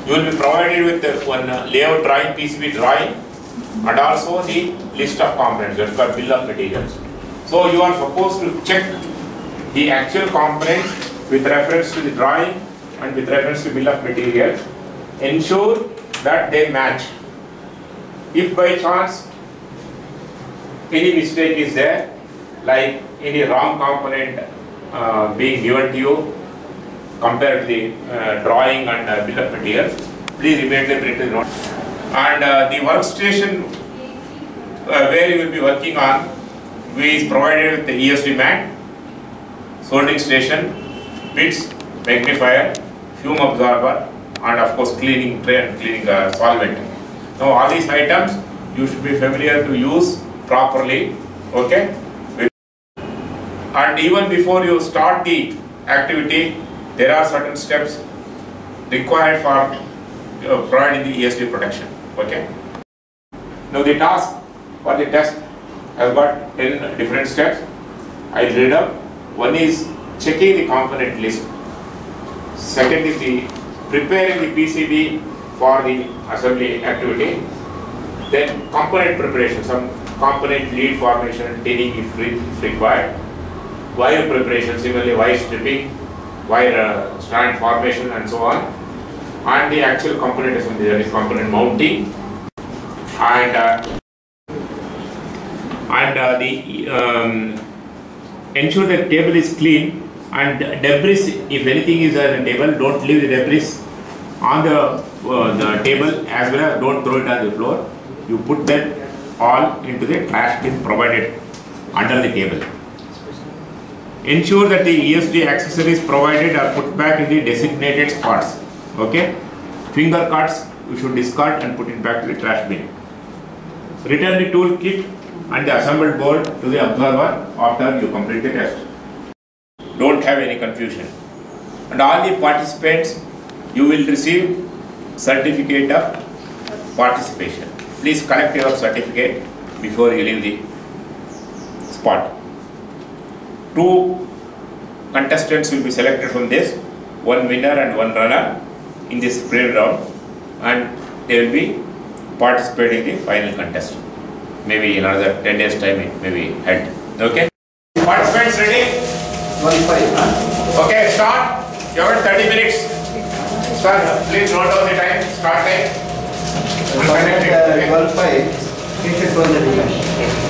You will be provided with one layout drawing, PCB drawing, and also the list of components, that's called bill of materials. So you are supposed to check the actual components with reference to the drawing and with reference to bill of materials. Ensure that they match. If by chance any mistake is there, like any wrong component being given to you compared to the drawing and bill of materials, please immediately print the note. And the workstation where you will be working on is provided with the ESD mat, soldering station, bits, magnifier, fume absorber, and of course cleaning tray and cleaning solvent. Now all these items you should be familiar to use properly, okay? And even before you start the activity, there are certain steps required for providing the ESD protection, okay? Now the task for the test has got 10 different steps. I'll read up. One is checking the component list. Second is the preparing the PCB for the assembly activity. Then component preparation, some component lead formation, tinning if required. Wire preparation, similarly wire stripping, wire strand formation and so on. And the actual component assembly, that is component mounting. Ensure that table is clean, and debris, if anything is on the table, don't leave the debris on the table, as well as don't throw it on the floor. You put them all into the trash bin provided under the table. Ensure that the ESD accessories provided are put back in the designated spots. Okay? Finger cuts you should discard and put it back to the trash bin. Return the tool kit and the assembled board to the observer after you complete the test. Don't have any confusion. And all the participants, you will receive certificate of participation. Please collect your certificate before you leave the spot. 2 contestants will be selected from this, one winner and one runner in this sprint round, and they will be participating in the final contest. Maybe in another 10 days time it may be held. Okay? Participants ready? 1-5. Okay, start. You have 30 minutes. Start. Please note down the time. Start time. 12-5.